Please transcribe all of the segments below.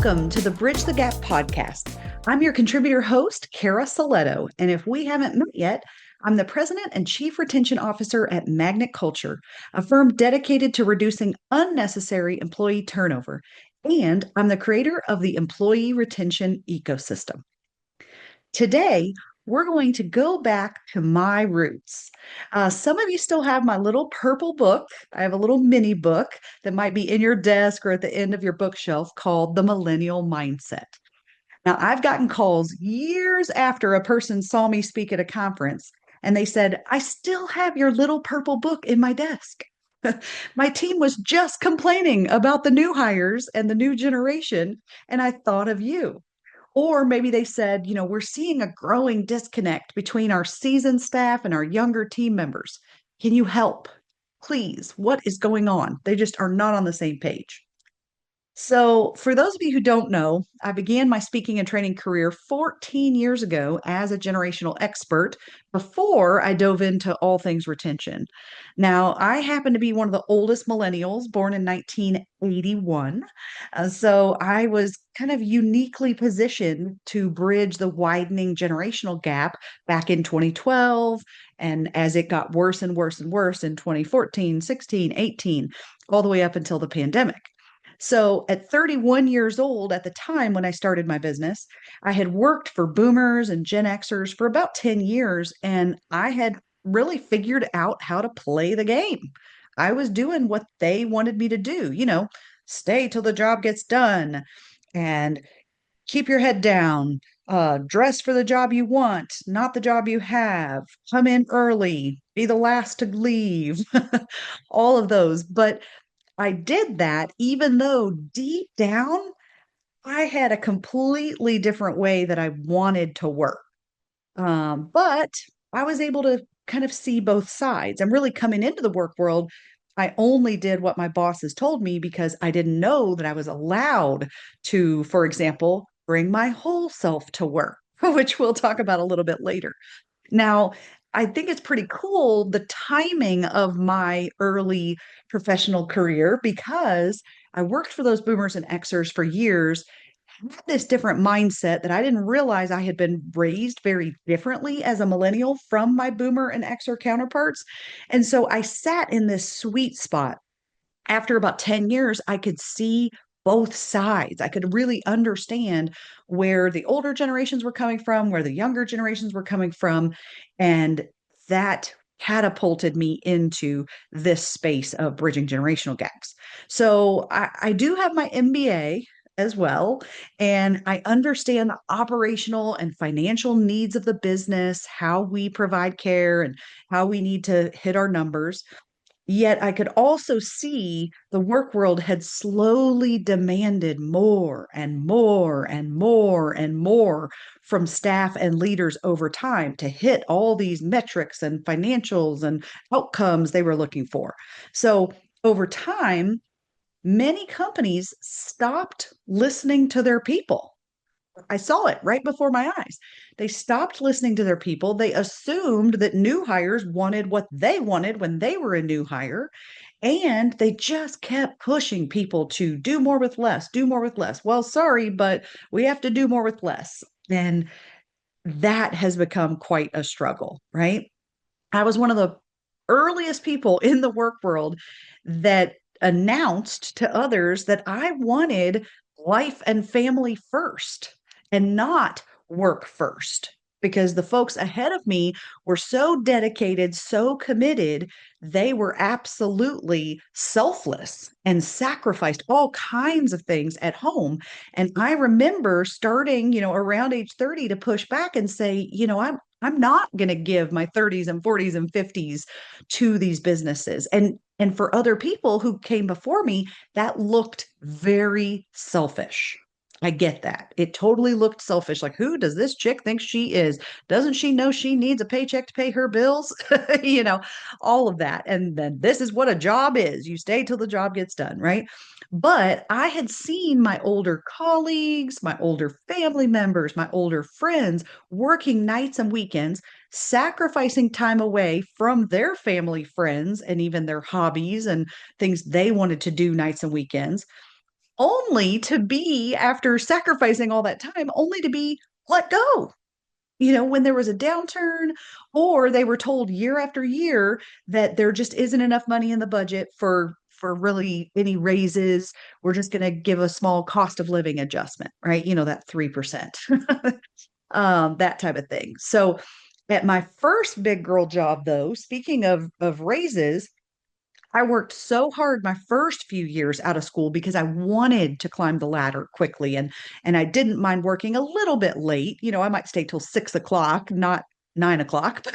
Welcome to the Bridge the Gap podcast. I'm your contributor host, Cara Silletto, and if we haven't met yet, I'm the president and chief retention officer at Magnet Culture, a firm dedicated to reducing unnecessary employee turnover, and I'm the creator of the employee retention ecosystem. Today, we're going to go back to my roots. Some of you still have my little purple book. I have a little mini book that might be in your desk or at the end of your bookshelf called The Millennial Mindset. Now, I've gotten calls years after a person saw me speak at a conference, and they said, I still have your little purple book in my desk. My team was just complaining about the new hires and the new generation, and I thought of you. Or maybe they said, we're seeing a growing disconnect between our seasoned staff and our younger team members. Can you help? Please, what is going on? They just are not on the same page. So, for those of you who don't know, I began my speaking and training career 14 years ago as a generational expert before I dove into all things retention. Now, I happen to be one of the oldest millennials, born in 1981. So, I was kind of uniquely positioned to bridge the widening generational gap back in 2012. And as it got worse and worse and worse in 2014, 16, 18, all the way up until the pandemic. So at 31 years old, at the time when I started my business, I had worked for boomers and Gen Xers for about 10 years, and I had really figured out how to play the game. I was doing what they wanted me to do, stay till the job gets done and keep your head down, dress for the job you want, not the job you have, come in early, be the last to leave, all of those. But I did that even though deep down I had a completely different way that I wanted to work. But I was able to kind of see both sides. And really coming into the work world, I only did what my bosses told me because I didn't know that I was allowed to, for example, bring my whole self to work, which we'll talk about a little bit later. Now, I think it's pretty cool the timing of my early professional career because I worked for those boomers and Xers for years, had this different mindset that I didn't realize I had been raised very differently as a millennial from my boomer and Xer counterparts. And so I sat in this sweet spot. After about 10 years, I could see both sides. I could really understand where the older generations were coming from, where the younger generations were coming from. And that catapulted me into this space of bridging generational gaps. So I do have my MBA as well, and I understand the operational and financial needs of the business, how we provide care, and how we need to hit our numbers. Yet I could also see the work world had slowly demanded more and more and more and more from staff and leaders over time to hit all these metrics and financials and outcomes they were looking for. So over time, many companies stopped listening to their people. I saw it right before my eyes. They stopped listening to their people. They assumed that new hires wanted what they wanted when they were a new hire. And they just kept pushing people to do more with less, do more with less. Well, sorry, but we have to do more with less. And that has become quite a struggle, right? I was one of the earliest people in the work world that announced to others that I wanted life and family first and not work first. Because the folks ahead of me were so dedicated, so committed, they were absolutely selfless and sacrificed all kinds of things at home. And I remember starting, around age 30 to push back and say, I'm not going to give my 30s and 40s and 50s to these businesses. And for other people who came before me, that looked very selfish. I get that. It totally looked selfish. Like, who does this chick think she is? Doesn't she know she needs a paycheck to pay her bills? you know, all of that. And then this is what a job is. You stay till the job gets done, right? But I had seen my older colleagues, my older family members, my older friends working nights and weekends, sacrificing time away from their family, friends, and even their hobbies and things they wanted to do nights and weekends only to be, after sacrificing all that time, only to be let go. When there was a downturn, or they were told year after year that there just isn't enough money in the budget for really any raises. We're just going to give a small cost of living adjustment, right? That 3%, that type of thing. So at my first big girl job, though, speaking of raises, I worked so hard my first few years out of school because I wanted to climb the ladder quickly, and I didn't mind working a little bit late. I might stay till 6 o'clock, not 9 o'clock,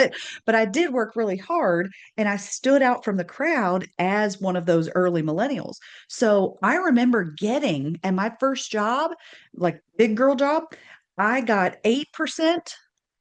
but I did work really hard, and I stood out from the crowd as one of those early millennials. So I remember getting, and my first job, like big girl job, I got 8%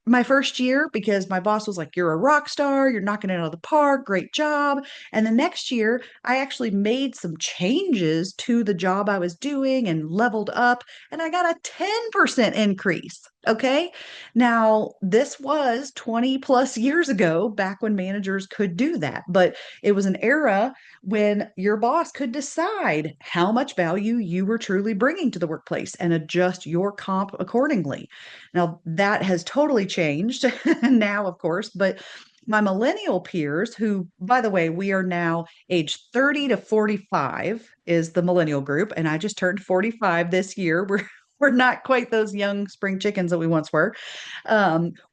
my first year because my boss was like, "You're a rock star, you're knocking it out of the park, great job." And the next year, I actually made some changes to the job I was doing and leveled up, and I got a 10% increase. Okay. Now, this was 20 plus years ago, back when managers could do that, but it was an era when your boss could decide how much value you were truly bringing to the workplace and adjust your comp accordingly. Now, that has totally changed now, of course, but my millennial peers, who, by the way, we are now age 30 to 45 is the millennial group. And I just turned 45 this year. We're not quite those young spring chickens that we once were.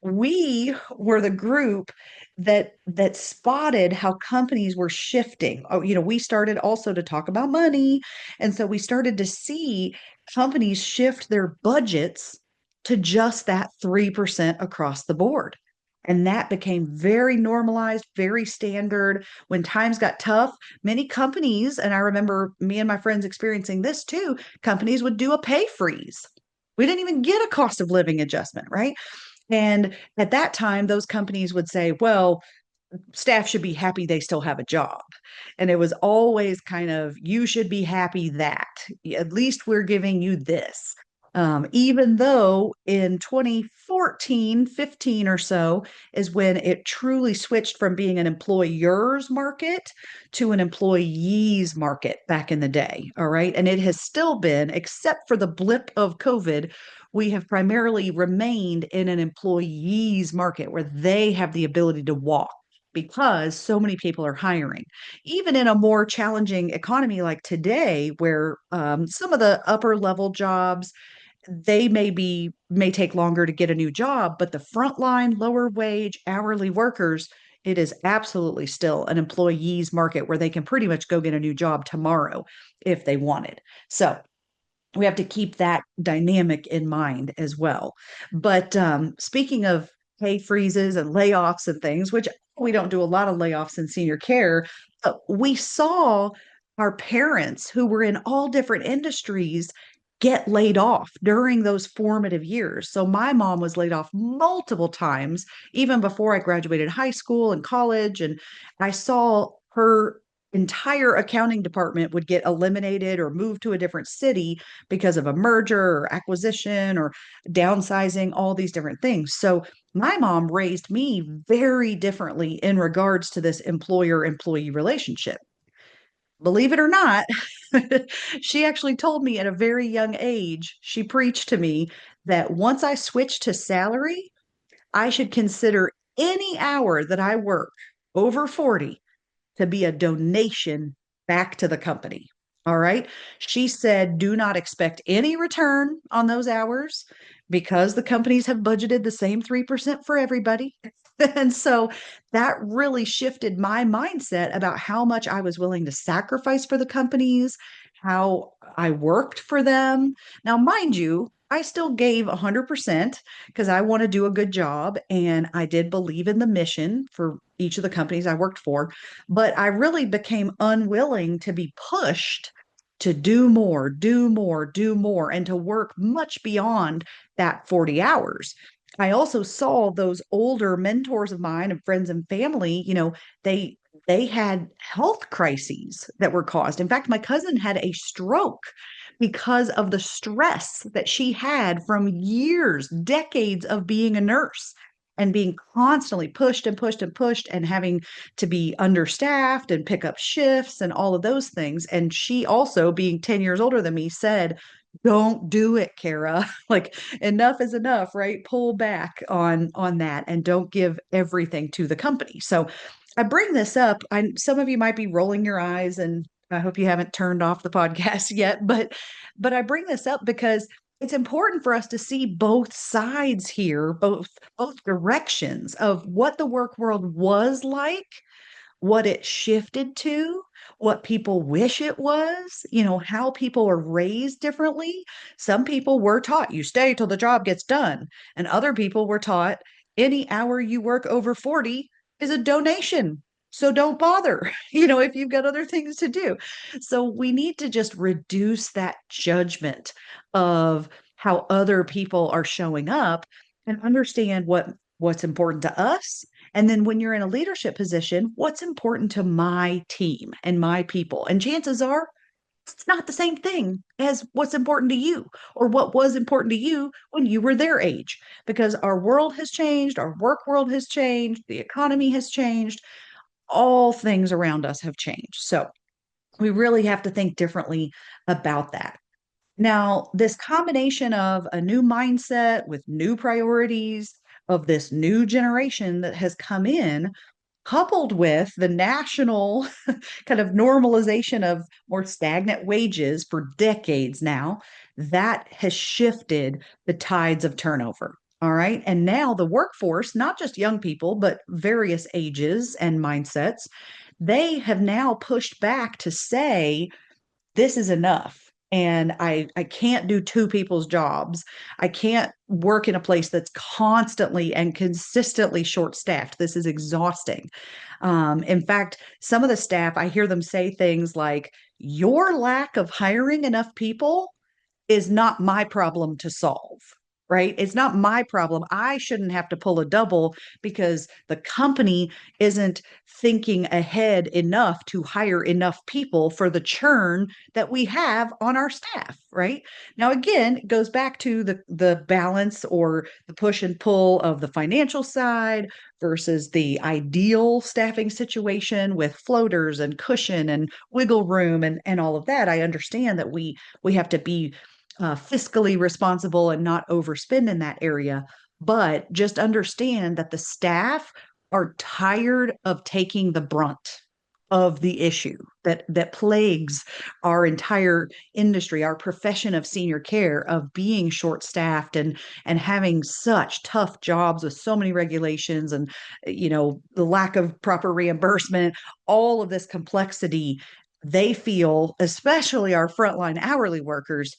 We were the group that spotted how companies were shifting. Oh, we started also to talk about money, and so we started to see companies shift their budgets to just that 3% across the board. And that became very normalized, very standard. When times got tough, many companies, and I remember me and my friends experiencing this too, companies would do a pay freeze. We didn't even get a cost of living adjustment, right? And at that time, those companies would say, well, staff should be happy they still have a job. And it was always kind of, you should be happy that at least we're giving you this. Even though in 2014, 15 or so is when it truly switched from being an employer's market to an employee's market back in the day. All right. And it has still been, except for the blip of COVID, we have primarily remained in an employee's market where they have the ability to walk because so many people are hiring. Even in a more challenging economy like today, where some of the upper level jobs, they may take longer to get a new job, but the frontline, lower wage, hourly workers, it is absolutely still an employee's market where they can pretty much go get a new job tomorrow if they wanted. So we have to keep that dynamic in mind as well. But speaking of pay freezes and layoffs and things, which we don't do a lot of layoffs in senior care, we saw our parents who were in all different industries get laid off during those formative years. So my mom was laid off multiple times, even before I graduated high school and college. And I saw her entire accounting department would get eliminated or moved to a different city because of a merger or acquisition or downsizing, all these different things. So my mom raised me very differently in regards to this employer employee relationship. Believe it or not, she actually told me at a very young age, she preached to me that once I switched to salary, I should consider any hour that I work over 40 to be a donation back to the company. All right. She said, do not expect any return on those hours because the companies have budgeted the same 3% for everybody. And so that really shifted my mindset about how much I was willing to sacrifice for the companies, how I worked for them. Now, mind you, I still gave 100% because I want to do a good job. And I did believe in the mission for each of the companies I worked for. But I really became unwilling to be pushed to do more, do more, do more, and to work much beyond that 40 hours. I also saw those older mentors of mine and friends and family, they they had health crises that were caused. In fact, my cousin had a stroke because of the stress that she had from years, decades of being a nurse. and being constantly pushed and pushed and pushed and having to be understaffed and pick up shifts and all of those things. And she also, being 10 years older than me, said, don't do it, Cara. Like enough is enough, right? Pull back on that and don't give everything to the company. So I bring this up. Some of you might be rolling your eyes, and I hope you haven't turned off the podcast yet, but I bring this up because it's important for us to see both sides here, both directions of what the work world was like, what it shifted to, what people wish it was, how people are raised differently. Some people were taught you stay till the job gets done, and other people were taught any hour you work over 40 is a donation. So don't bother, if you've got other things to do. So we need to just reduce that judgment of how other people are showing up and understand what's important to us, and then when you're in a leadership position, what's important to my team and my people? And chances are it's not the same thing as what's important to you or what was important to you when you were their age, because our world has changed, our work world has changed, the economy has changed, all things around us have changed. So we really have to think differently about that. Now, this combination of a new mindset with new priorities of this new generation that has come in, coupled with the national kind of normalization of more stagnant wages for decades now, that has shifted the tides of turnover. All right. And now the workforce, not just young people, but various ages and mindsets, they have now pushed back to say, this is enough. And I can't do two people's jobs. I can't work in a place that's constantly and consistently short staffed. This is exhausting. In fact, some of the staff, I hear them say things like, your lack of hiring enough people is not my problem to solve, right? It's not my problem. I shouldn't have to pull a double because the company isn't thinking ahead enough to hire enough people for the churn that we have on our staff, right? Now, again, it goes back to the balance or the push and pull of the financial side versus the ideal staffing situation with floaters and cushion and wiggle room and all of that. I understand that we have to be fiscally responsible and not overspend in that area. But just understand that the staff are tired of taking the brunt of the issue that plagues our entire industry, our profession of senior care, of being short staffed and having such tough jobs with so many regulations and the lack of proper reimbursement, all of this complexity. They feel, especially our frontline hourly workers,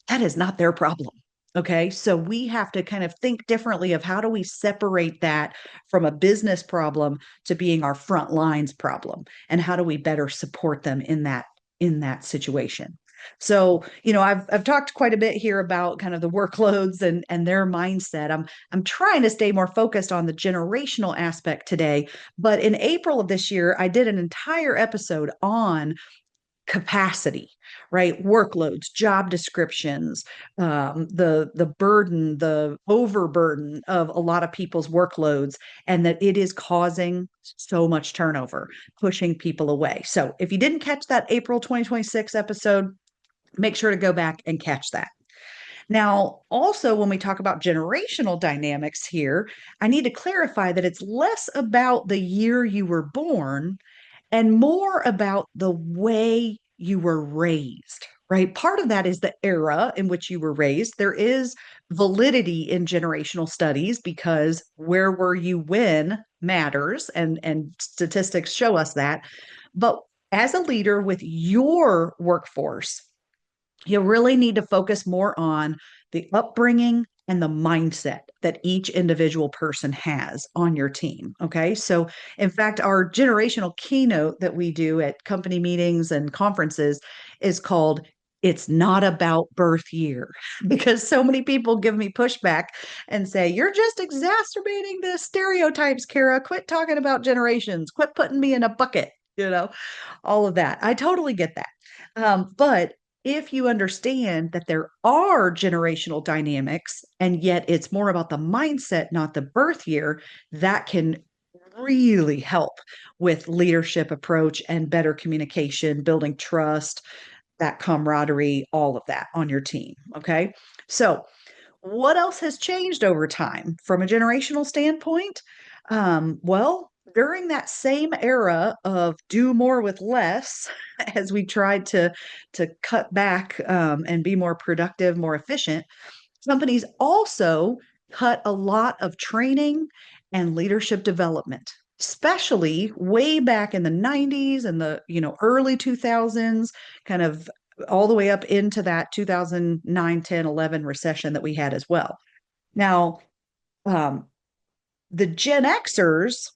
that is not their problem. Okay. So we have to kind of think differently of how do we separate that from a business problem to being our front lines problem, and how do we better support them in that situation. So, I've talked quite a bit here about kind of the workloads and their mindset. I'm trying to stay more focused on the generational aspect today, but in April of this year, I did an entire episode on capacity, right? Workloads, job descriptions, the burden, the overburden of a lot of people's workloads, and that it is causing so much turnover, pushing people away. So if you didn't catch that April 2026 episode, make sure to go back and catch that. Now, also, when we talk about generational dynamics here, I need to clarify that it's less about the year you were born and more about the way you were raised, right? Part of that is the era in which you were raised. There is validity in generational studies because where were you when matters, and statistics show us that. But as a leader with your workforce, you really need to focus more on the upbringing and the mindset that each individual person has on your team. Okay. So, in fact, our generational keynote that we do at company meetings and conferences is called It's Not About Birth Year, because so many people give me pushback and say, you're just exacerbating the stereotypes, Cara. Quit talking about generations, quit putting me in a bucket, all of that. I totally get that. But if you understand that there are generational dynamics and yet it's more about the mindset, not the birth year, that can really help with leadership approach and better communication, building trust, that camaraderie, all of that on your team. Okay. So, what else has changed over time from a generational standpoint? Well, during that same era of do more with less, as we tried to cut back and be more productive, more efficient, companies also cut a lot of training and leadership development, especially way back in the 90s and the early 2000s, kind of all the way up into that 2009, 10, 11 recession that we had as well. Now, um, the Gen Xers,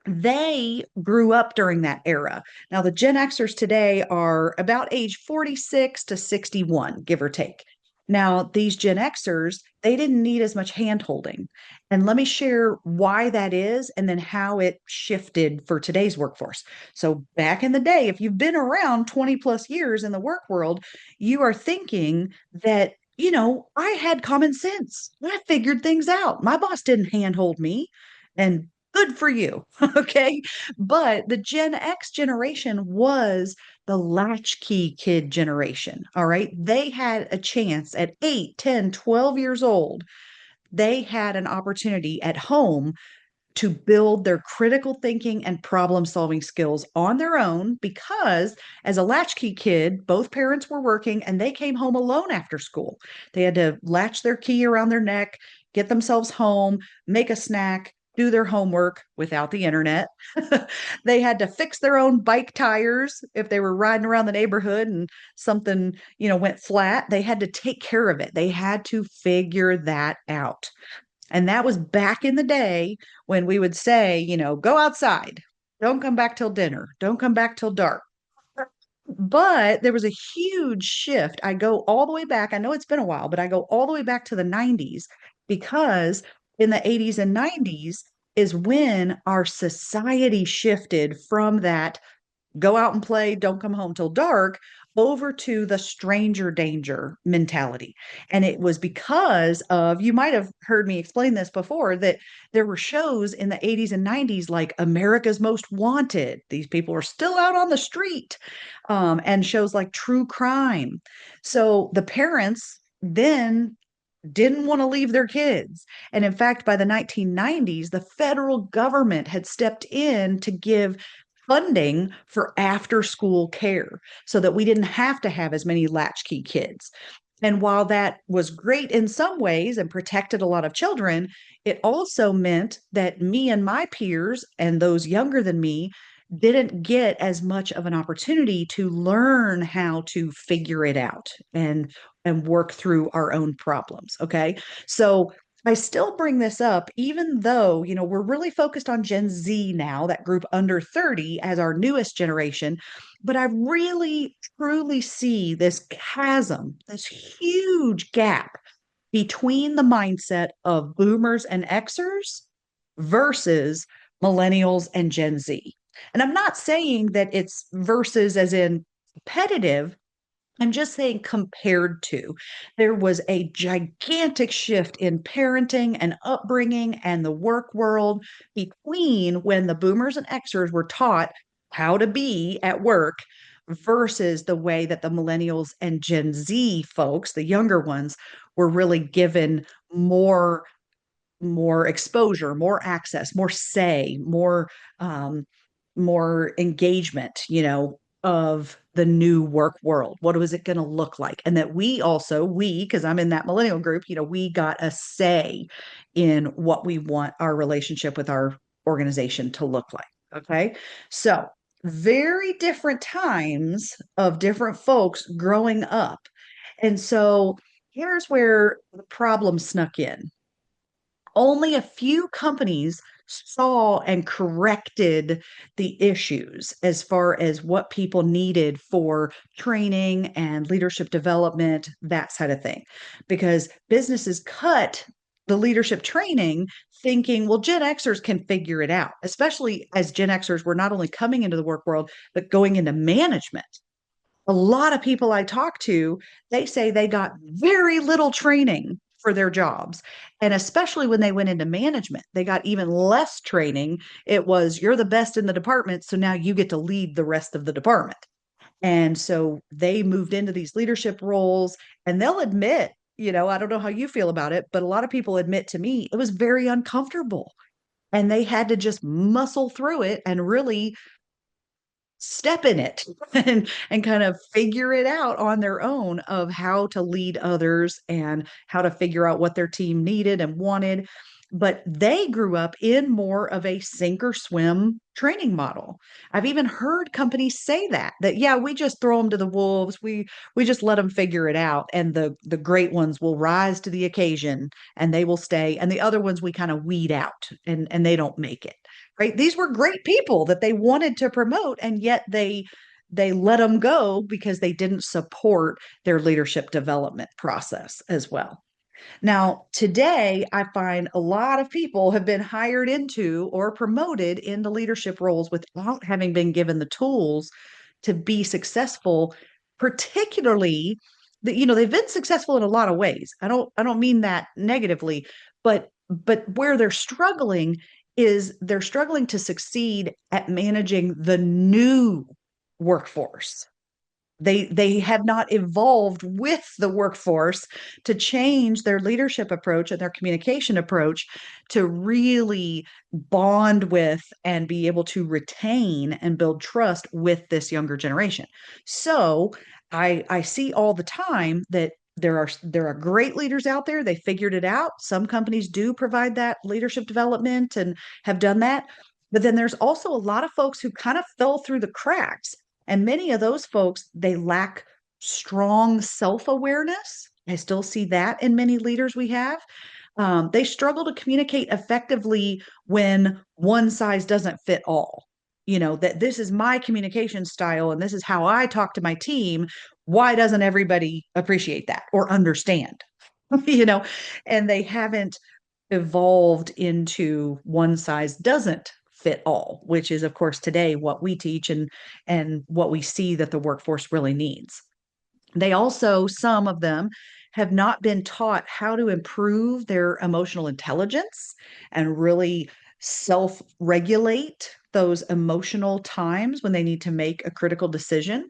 they grew up during that era. Now, the Gen Xers today are about age 46 to 61, give or take. Now, these Gen Xers, they didn't need as much hand holding. And let me share why that is and then how it shifted for today's workforce. So, back in the day, if you've been around 20 plus years in the work world, you are thinking that, I had common sense. I figured things out. My boss didn't handhold me. And good for you. Okay. But the Gen X generation was the latchkey kid generation. All right. They had a chance at 8, 10, 12 years old. They had an opportunity at home to build their critical thinking and problem solving skills on their own because as a latchkey kid, both parents were working and they came home alone after school. They had to latch their key around their neck, get themselves home, make a snack, do their homework without the internet. They had to fix their own bike tires if they were riding around the neighborhood and something, went flat. They had to take care of it. They had to figure that out. And that was back in the day when we would say, go outside, don't come back till dinner, don't come back till dark. But there was a huge shift. I go all the way back. I know it's been a while, but I go all the way back to the 90s because in the 80s and 90s is when our society shifted from that go out and play, don't come home till dark, over to the stranger danger mentality. And it was because of, you might have heard me explain this before, that there were shows in the 80s and 90s like America's Most Wanted. These people are still out on the street, and shows like True Crime. So the parents then didn't want to leave their kids. And in fact, by the 1990s, the federal government had stepped in to give funding for after school care so that we didn't have to have as many latchkey kids. And while that was great in some ways and protected a lot of children, it also meant that me and my peers and those younger than me didn't get as much of an opportunity to learn how to figure it out and work through our own problems. Okay. So I still bring this up, even though, we're really focused on Gen Z now, that group under 30 as our newest generation. But I really truly see this chasm, this huge gap between the mindset of boomers and Xers versus millennials and Gen Z. And I'm not saying that it's versus as in competitive. I'm just saying, compared to, there was a gigantic shift in parenting and upbringing and the work world between when the boomers and Xers were taught how to be at work versus the way that the millennials and Gen Z folks, the younger ones, were really given more exposure, more access, more say, um, more engagement, of the new work world. What was it going to look like? And that because I'm in that millennial group, we got a say in what we want our relationship with our organization to look like. Okay. So, very different times of different folks growing up. And so, here's where the problem snuck in. Only a few companies saw and corrected the issues as far as what people needed for training and leadership development, that side of thing. Because businesses cut the leadership training thinking, well, Gen Xers can figure it out, especially as Gen Xers were not only coming into the work world, but going into management. A lot of people I talk to, they say they got very little training for their jobs. And especially when they went into management, they got even less training. It was, you're the best in the department. So now you get to lead the rest of the department. And so they moved into these leadership roles and they'll admit, I don't know how you feel about it, but a lot of people admit to me it was very uncomfortable and they had to just muscle through it and really step in it and kind of figure it out on their own of how to lead others and how to figure out what their team needed and wanted. But they grew up in more of a sink or swim training model. I've even heard companies say that yeah, we just throw them to the wolves. We just let them figure it out, and the great ones will rise to the occasion and they will stay, and the other ones we kind of weed out and they don't make it. Right? These were great people that they wanted to promote, and yet they let them go because they didn't support their leadership development process as well. Now, today, I find a lot of people have been hired into or promoted into leadership roles without having been given the tools to be successful, particularly that they've been successful in a lot of ways. I don't mean that negatively, but where they're struggling is they're struggling to succeed at managing the new workforce. They have not evolved with the workforce to change their leadership approach and their communication approach to really bond with and be able to retain and build trust with this younger generation. So I see all the time that there are great leaders out there. They figured it out. Some companies do provide that leadership development and have done that. But then there's also a lot of folks who kind of fell through the cracks, and many of those folks, they lack strong self awareness. I still see that in many leaders we have. They struggle to communicate effectively when one size doesn't fit all. That this is my communication style and this is how I talk to my team. Why doesn't everybody appreciate that or understand? you know, and they haven't evolved into one size doesn't fit all, which is, of course, today what we teach and what we see that the workforce really needs. They also, some of them, have not been taught how to improve their emotional intelligence and really self regulate those emotional times when they need to make a critical decision.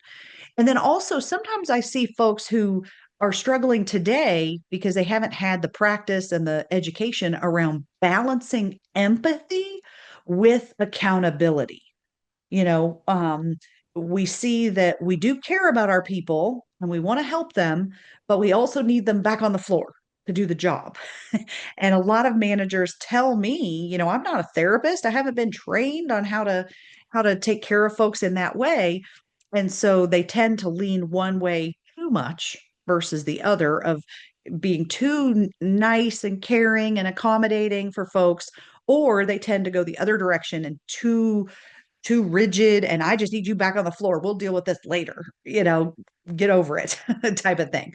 And then also, sometimes I see folks who are struggling today because they haven't had the practice and the education around balancing empathy with accountability. You know, um, we see that we do care about our people and we want to help them, but we also need them back on the floor to do the job. And a lot of managers tell me, I'm not a therapist. I haven't been trained on how to take care of folks in that way. And so they tend to lean one way too much versus the other of being too nice and caring and accommodating for folks, or they tend to go the other direction and too rigid and I just need you back on the floor. We'll deal with this later, get over it type of thing.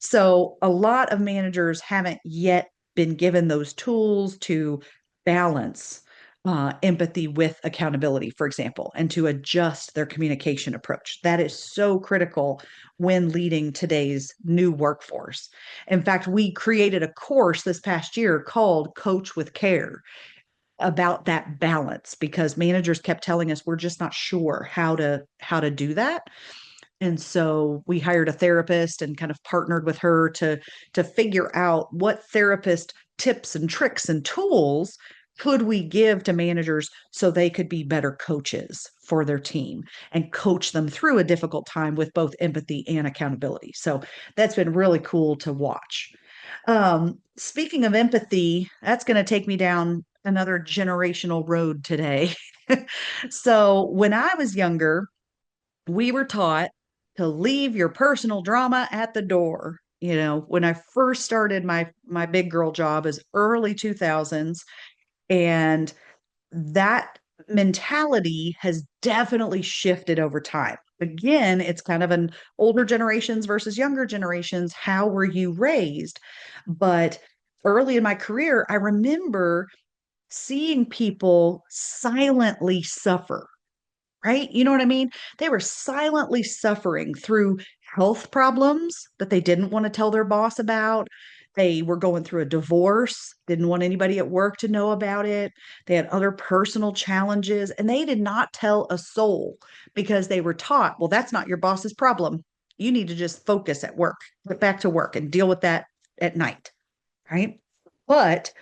So a lot of managers haven't yet been given those tools to balance empathy with accountability, for example, and to adjust their communication approach. That is so critical when leading today's new workforce. In fact, we created a course this past year called Coach with Care about that balance because managers kept telling us we're just not sure how to do that. And so we hired a therapist and kind of partnered with her to figure out what therapist tips and tricks and tools could we give to managers so they could be better coaches for their team and coach them through a difficult time with both empathy and accountability. So that's been really cool to watch. Speaking of empathy, that's going to take me down another generational road today. So when I was younger, we were taught to leave your personal drama at the door. When I first started my big girl job is early 2000s, and that mentality has definitely shifted over time. Again, it's kind of an older generations versus younger generations. How were you raised? But early in my career, I remember seeing people silently suffer right? You know what I mean? They were silently suffering through health problems that they didn't want to tell their boss about. They were going through a divorce, didn't want anybody at work to know about it. They had other personal challenges, and they did not tell a soul because they were taught, well, that's not your boss's problem. You need to just focus at work, get back to work and deal with that at night, right? But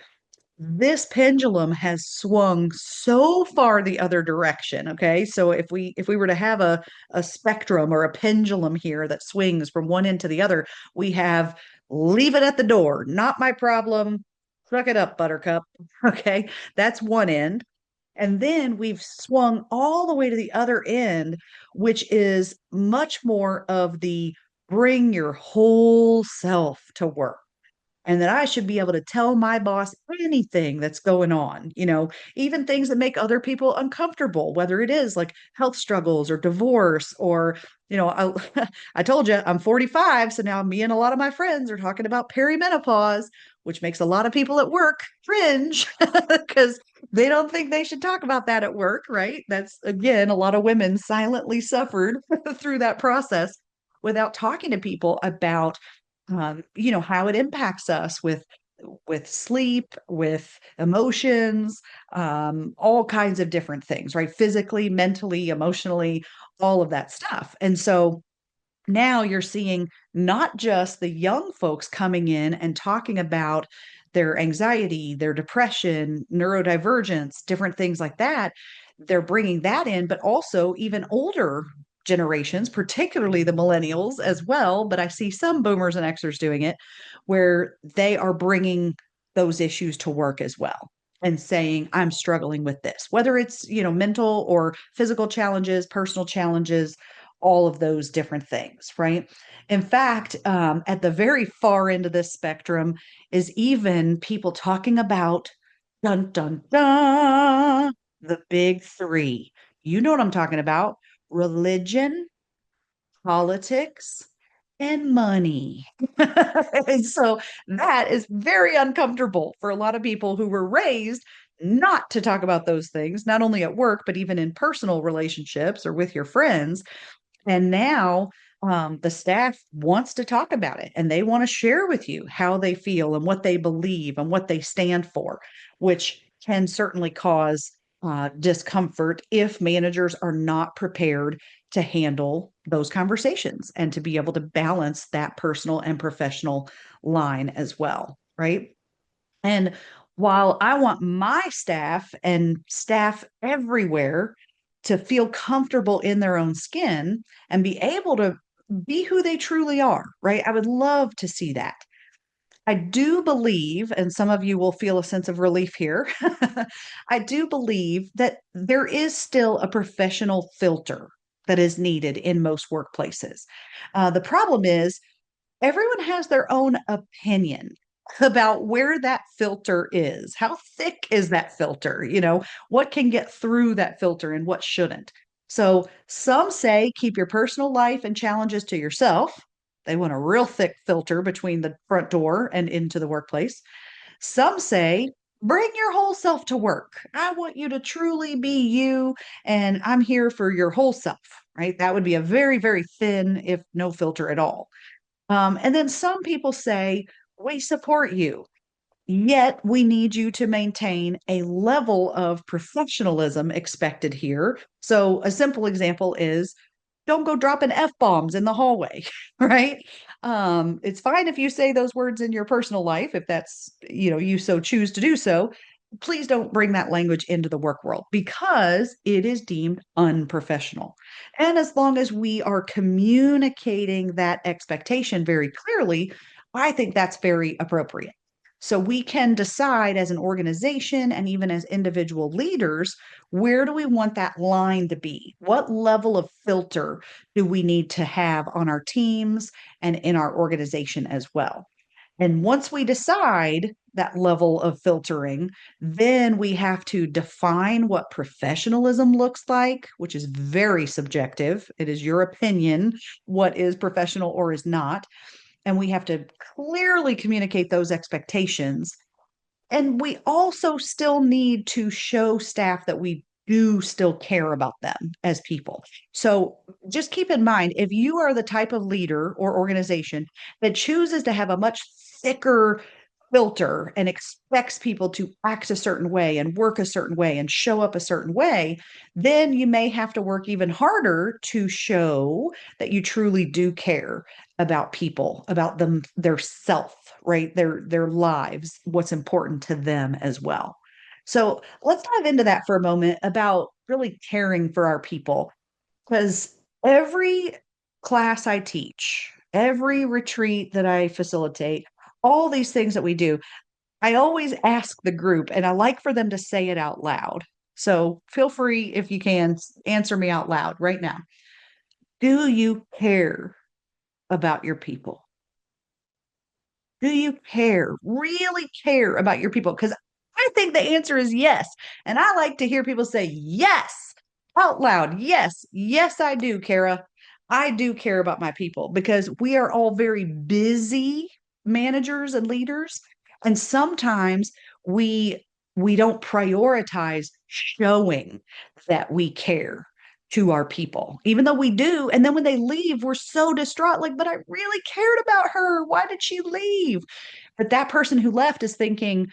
this pendulum has swung so far the other direction. Okay, so if we were to have a spectrum or a pendulum here that swings from one end to the other, we have leave it at the door, not my problem, suck it up, buttercup. Okay, that's one end. And then we've swung all the way to the other end, which is much more of the bring your whole self to work, and that I should be able to tell my boss anything that's going on, even things that make other people uncomfortable, whether it is like health struggles or divorce or, I told you I'm 45. So now me and a lot of my friends are talking about perimenopause, which makes a lot of people at work cringe because they don't think they should talk about that at work, right? That's again, a lot of women silently suffered through that process without talking to people about how it impacts us with sleep, with emotions, all kinds of different things, right? Physically, mentally, emotionally, all of that stuff. And so now you're seeing not just the young folks coming in and talking about their anxiety, their depression, neurodivergence, different things like that. They're bringing that in, but also even older generations, particularly the millennials as well. But I see some boomers and Xers doing it where they are bringing those issues to work as well and saying, I'm struggling with this, whether it's, mental or physical challenges, personal challenges, all of those different things, right? In fact, at the very far end of this spectrum is even people talking about dun dun dun, the big three. You know what I'm talking about: religion, politics, and money. And so that is very uncomfortable for a lot of people who were raised not to talk about those things, not only at work, but even in personal relationships or with your friends. And now the staff wants to talk about it and they want to share with you how they feel and what they believe and what they stand for, which can certainly cause discomfort if managers are not prepared to handle those conversations and to be able to balance that personal and professional line as well. Right. And while I want my staff and staff everywhere to feel comfortable in their own skin and be able to be who they truly are, right? I would love to see that. I do believe, and some of you will feel a sense of relief here, I do believe that there is still a professional filter that is needed in most workplaces. The problem is everyone has their own opinion about where that filter is. How thick is that filter? What can get through that filter and what shouldn't. So some say keep your personal life and challenges to yourself. They want a real thick filter between the front door and into the workplace. Some say bring your whole self to work. I want you to truly be you, and I'm here for your whole self, right? That would be a very, very thin, if no filter at all. And then some people say, we support you, yet we need you to maintain a level of professionalism expected here. So, a simple example is don't go dropping F bombs in the hallway, right? It's fine if you say those words in your personal life, if that's, you so choose to do so. Please don't bring that language into the work world because it is deemed unprofessional. And as long as we are communicating that expectation very clearly, I think that's very appropriate. So we can decide as an organization and even as individual leaders, where do we want that line to be? What level of filter do we need to have on our teams and in our organization as well? And once we decide that level of filtering, then we have to define what professionalism looks like, which is very subjective. It is your opinion what is professional or is not. And we have to clearly communicate those expectations. And we also still need to show staff that we do still care about them as people. So just keep in mind, if you are the type of leader or organization that chooses to have a much thicker filter and expects people to act a certain way and work a certain way and show up a certain way, then you may have to work even harder to show that you truly do care about people, about them, their self, right? Their lives, what's important to them as well. So let's dive into that for a moment about really caring for our people. Because every class I teach, every retreat that I facilitate, all these things that we do, I always ask the group and I like for them to say it out loud. So feel free, if you can, answer me out loud right now. Do you care about your people? Do you care, really care about your people? Because I think the answer is yes. And I like to hear people say yes out loud. Yes, yes, I do, Kara. I do care about my people because we are all very busy managers and leaders. And sometimes we we don't prioritize showing that we care to our people, even though we do. And then when they leave, we're so distraught, like, but I really cared about her. Why did she leave? But that person who left is thinking,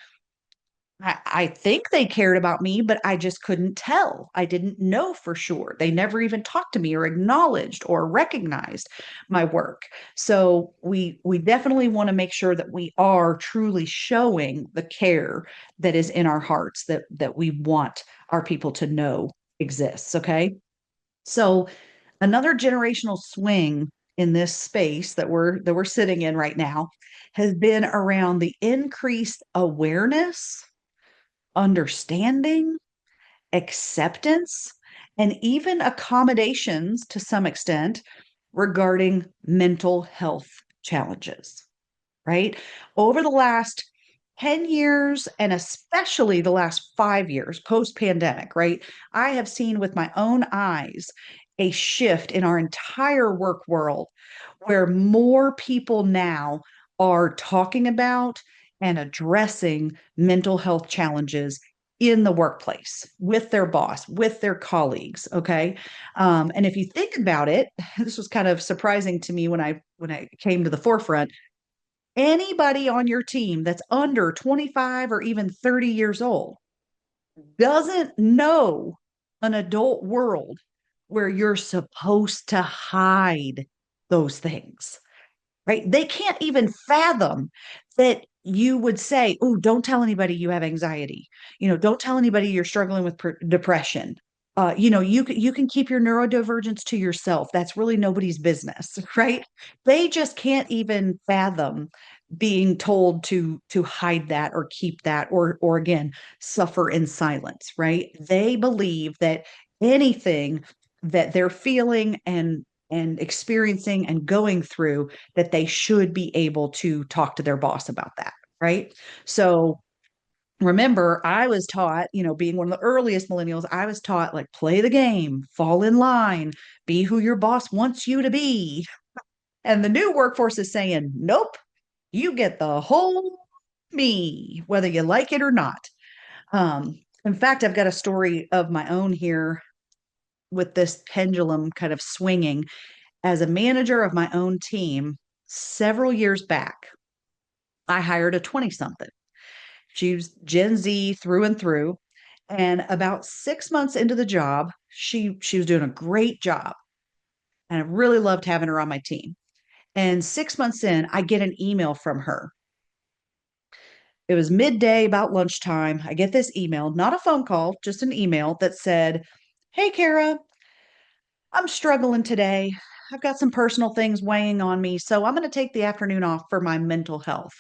I think they cared about me, but I just couldn't tell. I didn't know for sure. They never even talked to me or acknowledged or recognized my work. So we definitely want to make sure that we are truly showing the care that is in our hearts that we want our people to know exists. Okay. So another generational swing in this space that we're sitting in right now has been around the increased awareness, understanding, acceptance, and even accommodations to some extent regarding mental health challenges, right? Over the last 10 years and especially the last 5 years post pandemic, right? I have seen with my own eyes a shift in our entire work world where more people now are talking about and addressing mental health challenges in the workplace with their boss, with their colleagues. Okay. And if you think about it, this was kind of surprising to me when I came to the forefront. Anybody on your team that's under 25 or even 30 years old doesn't know an adult world where you're supposed to hide those things, right? They can't even fathom that you would say, "Oh, don't tell anybody you have anxiety. Don't tell anybody you're struggling with depression. You can keep your neurodivergence to yourself. That's really nobody's business," right? They just can't even fathom being told to hide that or keep that or again suffer in silence, right? They believe that anything that they're feeling and experiencing and going through, that they should be able to talk to their boss about that, right? So remember, I was taught, being one of the earliest millennials, I was taught like play the game, fall in line, be who your boss wants you to be. And the new workforce is saying, nope, you get the whole me, whether you like it or not. In fact, I've got a story of my own here with this pendulum kind of swinging. As a manager of my own team several years back, I hired a 20 something. She was Gen Z through and through. And about 6 months into the job, she was doing a great job. And I really loved having her on my team. And 6 months in, I get an email from her. It was midday, about lunchtime. I get this email, not a phone call, just an email that said, "Hey, Kara, I'm struggling today. I've got some personal things weighing on me, so I'm going to take the afternoon off for my mental health.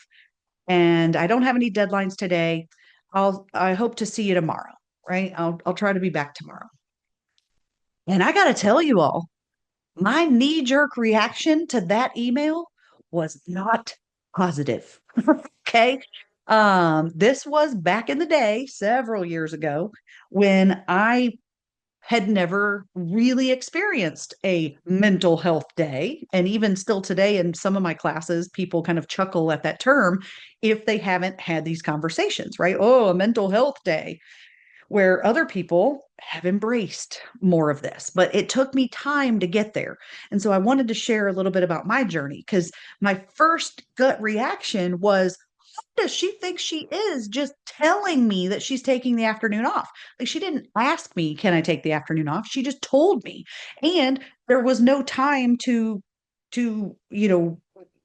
And I don't have any deadlines today. I hope to see you tomorrow, right? I'll try to be back tomorrow." And I got to tell you all, my knee-jerk reaction to that email was not positive. Okay. This was back in the day, several years ago, when I had never really experienced a mental health day. And even still today, in some of my classes, people kind of chuckle at that term if they haven't had these conversations, right? Oh, a mental health day. where other people have embraced more of this. But it took me time to get there. And so I wanted to share a little bit about my journey because my first gut reaction was, does she think she is just telling me that she's taking the afternoon off? Like she didn't ask me, can I take the afternoon off? She just told me. And there was no time to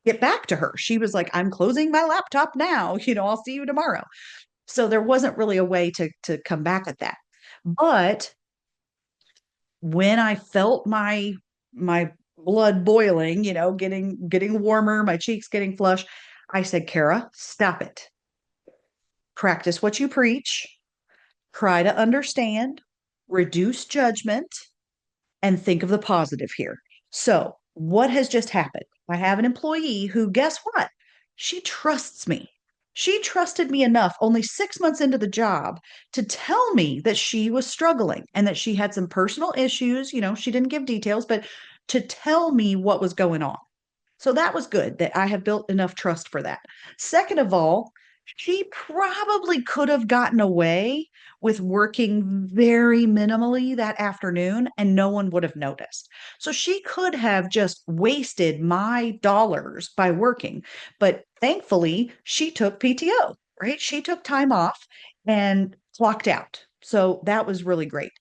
get back to her. She was like, I'm closing my laptop now, I'll see you tomorrow. So there wasn't really a way to come back at that. But when I felt my blood boiling, getting warmer, my cheeks getting flush, I said, Cara, stop it. Practice what you preach, try to understand, reduce judgment, and think of the positive here. So, what has just happened? I have an employee who, guess what? She trusts me. She trusted me enough only 6 months into the job to tell me that she was struggling and that she had some personal issues. She didn't give details, but to tell me what was going on. So that was good that I have built enough trust for that. Second of all, she probably could have gotten away with working very minimally that afternoon and no one would have noticed. So she could have just wasted my dollars by working. But thankfully, she took PTO, right? She took time off and clocked out. So that was really great.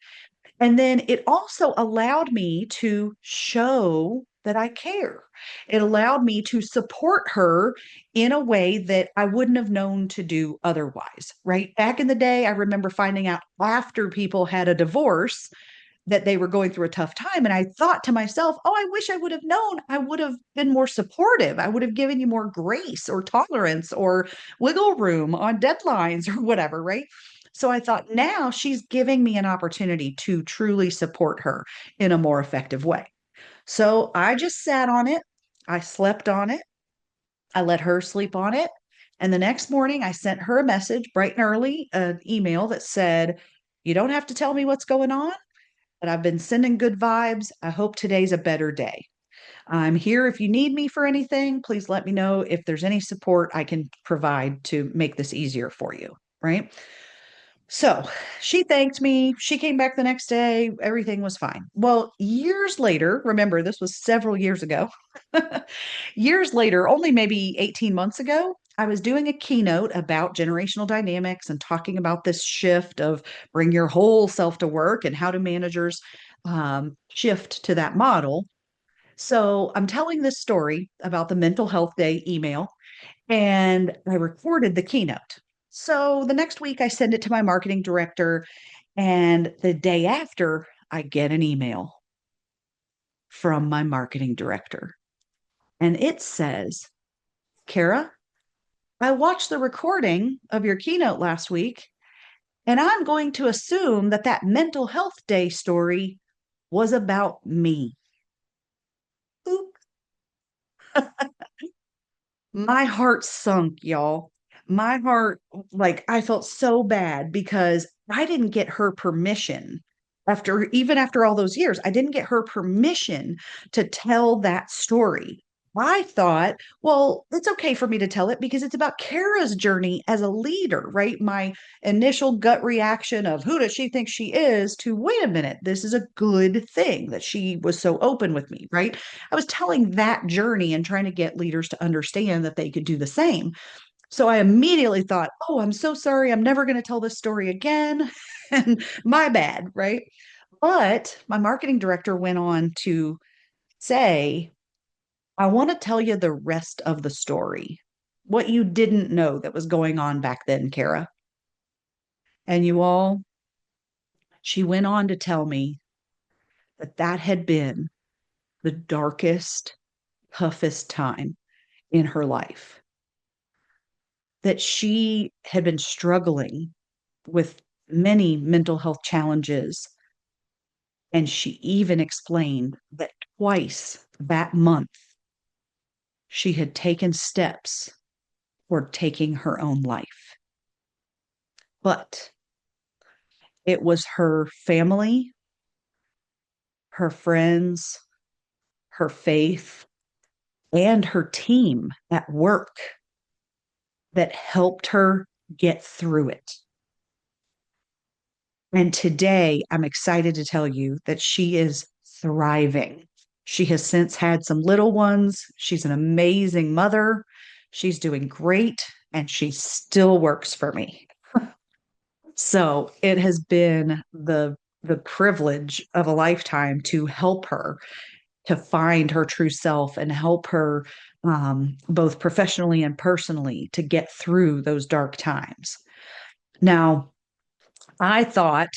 And then it also allowed me to show that I care. It allowed me to support her in a way that I wouldn't have known to do otherwise, right? Back in the day, I remember finding out after people had a divorce that they were going through a tough time. And I thought to myself, oh, I wish I would have known. I would have been more supportive. I would have given you more grace or tolerance or wiggle room on deadlines or whatever, right? So I thought now she's giving me an opportunity to truly support her in a more effective way. So I just sat on it. I slept on it. I let her sleep on it. And the next morning, I sent her a message bright and early, an email that said, you don't have to tell me what's going on, but I've been sending good vibes. I hope today's a better day. I'm here if you need me for anything. Please let me know if there's any support I can provide to make this easier for you. Right. So she thanked me. She came back the next day. Everything was fine. Well, years later, remember, this was several years ago. Years later, only maybe 18 months ago, I was doing a keynote about generational dynamics and talking about this shift of bring your whole self to work and how do managers shift to that model. So I'm telling this story about the mental health day email and I recorded the keynote. So the next week, I send it to my marketing director. And the day after, I get an email from my marketing director. And it says, Cara, I watched the recording of your keynote last week, and I'm going to assume that that mental health day story was about me. Oop. My heart sunk, y'all. My heart, like, I felt so bad because I didn't get her permission even after all those years, I didn't get her permission to tell that story. I thought, well, it's okay for me to tell it because it's about Kara's journey as a leader, right? My initial gut reaction of who does she think she is to wait a minute, this is a good thing that she was so open with me, right? I was telling that journey and trying to get leaders to understand that they could do the same. So I immediately thought, oh, I'm so sorry. I'm never going to tell this story again. And my bad, right? But my marketing director went on to say, I want to tell you the rest of the story, what you didn't know that was going on back then, Cara. And you all, she went on to tell me that that had been the darkest, toughest time in her life, that she had been struggling with many mental health challenges. And she even explained that twice that month she had taken steps toward taking her own life. But it was her family, her friends, her faith, and her team at work that helped her get through it. And today I'm excited to tell you that she is thriving. She has since had some little ones. She's an amazing mother. She's doing great, and she still works for me. So it has been the privilege of a lifetime to help her to find her true self and help her both professionally and personally to get through those dark times. Now, I thought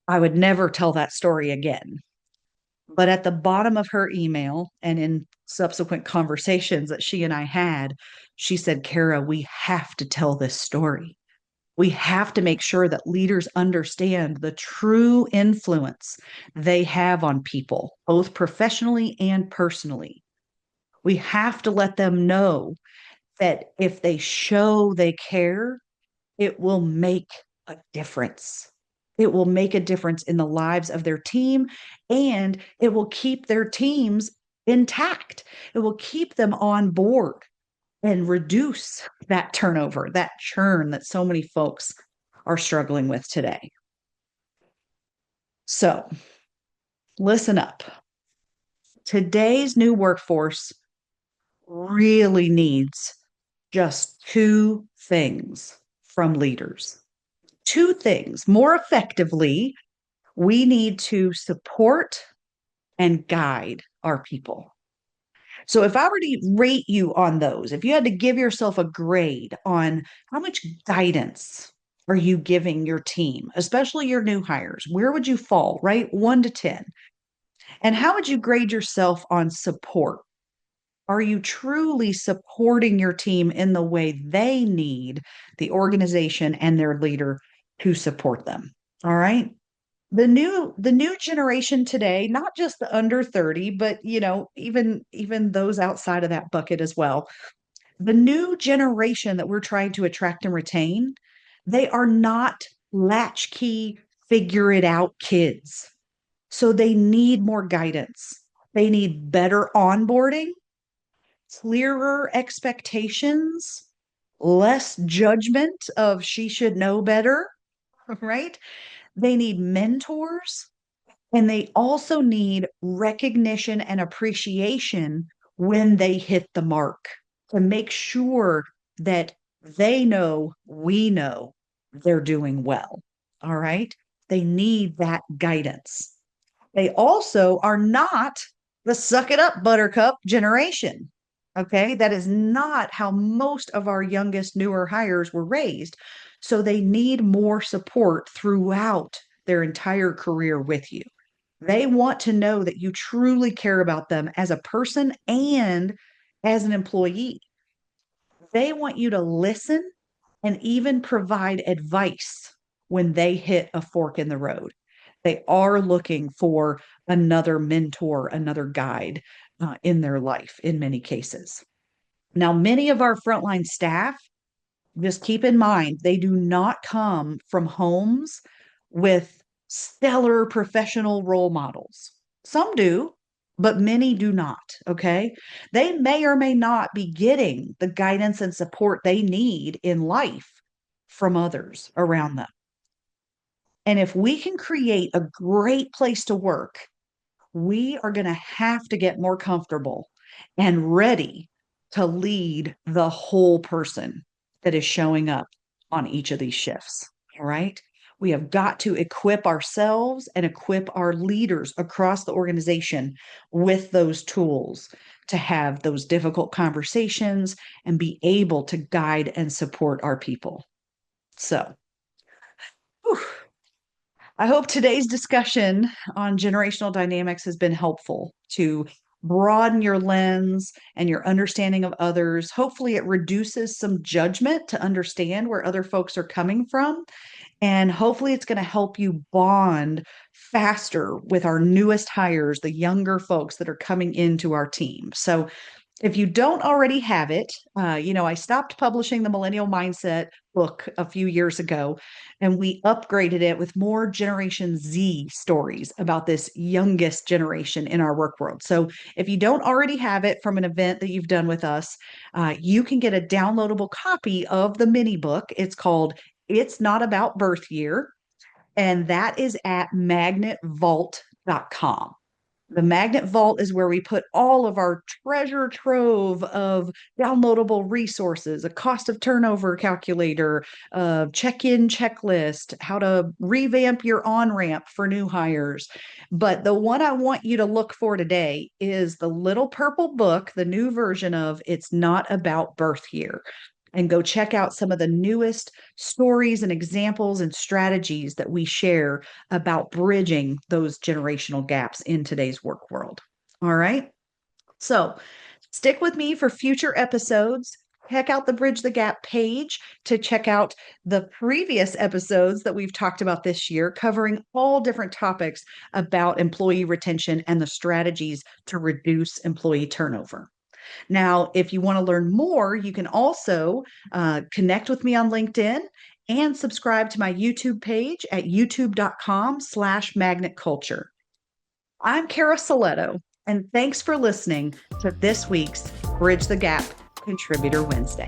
I would never tell that story again. But at the bottom of her email and in subsequent conversations that she and I had, she said, Cara, we have to tell this story. We have to make sure that leaders understand the true influence they have on people, both professionally and personally. We have to let them know that if they show they care, it will make a difference. It will make a difference in the lives of their team, and it will keep their teams intact. It will keep them on board and reduce that turnover, that churn that so many folks are struggling with today. So, listen up. Today's new workforce really needs just two things from leaders. Two things. More effectively, we need to support and guide our people. So, if I were to rate you on those, if you had to give yourself a grade on how much guidance are you giving your team, especially your new hires, where would you fall, right? 1 to 10. And how would you grade yourself on support? Are you truly supporting your team in the way they need the organization and their leader to support them? All right. The new generation today, not just the under 30, but even those outside of that bucket as well. The new generation that we're trying to attract and retain, they are not latchkey figure it out kids. So they need more guidance. They need better onboarding, clearer expectations, less judgment of she should know better, right? They need mentors, and they also need recognition and appreciation when they hit the mark to make sure that they know we know they're doing well. All right. They need that guidance. They also are not the suck it up, buttercup generation. Okay. That is not how most of our youngest, newer hires were raised. So they need more support throughout their entire career with you. They want to know that you truly care about them as a person and as an employee. They want you to listen and even provide advice when they hit a fork in the road. They are looking for another mentor, another guide in their life in many cases. Now, many of our frontline staff, just keep in mind, they do not come from homes with stellar professional role models. Some do, but many do not. Okay. They may or may not be getting the guidance and support they need in life from others around them. And if we can create a great place to work, we are going to have to get more comfortable and ready to lead the whole person that is showing up on each of these shifts. All right. We have got to equip ourselves and equip our leaders across the organization with those tools to have those difficult conversations and be able to guide and support our people. So, whew, I hope today's discussion on generational dynamics has been helpful to broaden your lens and your understanding of others. Hopefully, it reduces some judgment to understand where other folks are coming from. And hopefully, it's going to help you bond faster with our newest hires, the younger folks that are coming into our team. So, if you don't already have it, I stopped publishing the Millennial Mindset book a few years ago, and we upgraded it with more Generation Z stories about this youngest generation in our work world. So if you don't already have it from an event that you've done with us, you can get a downloadable copy of the mini book. It's called It's Not About Birth Year. and that is at magnetvault.com. The Magnet Vault is where we put all of our treasure trove of downloadable resources, a cost of turnover calculator, a check-in checklist, how to revamp your on-ramp for new hires. But the one I want you to look for today is the little purple book, the new version of It's Not About Birth Year. And go check out some of the newest stories and examples and strategies that we share about bridging those generational gaps in today's work world. All right. So stick with me for future episodes. Check out the Bridge the Gap page to check out the previous episodes that we've talked about this year, covering all different topics about employee retention and the strategies to reduce employee turnover. Now, if you want to learn more, you can also connect with me on LinkedIn and subscribe to my YouTube page at youtube.com/magnetculture. I'm Cara Silletto, and thanks for listening to this week's Bridge the Gap Contributor Wednesday.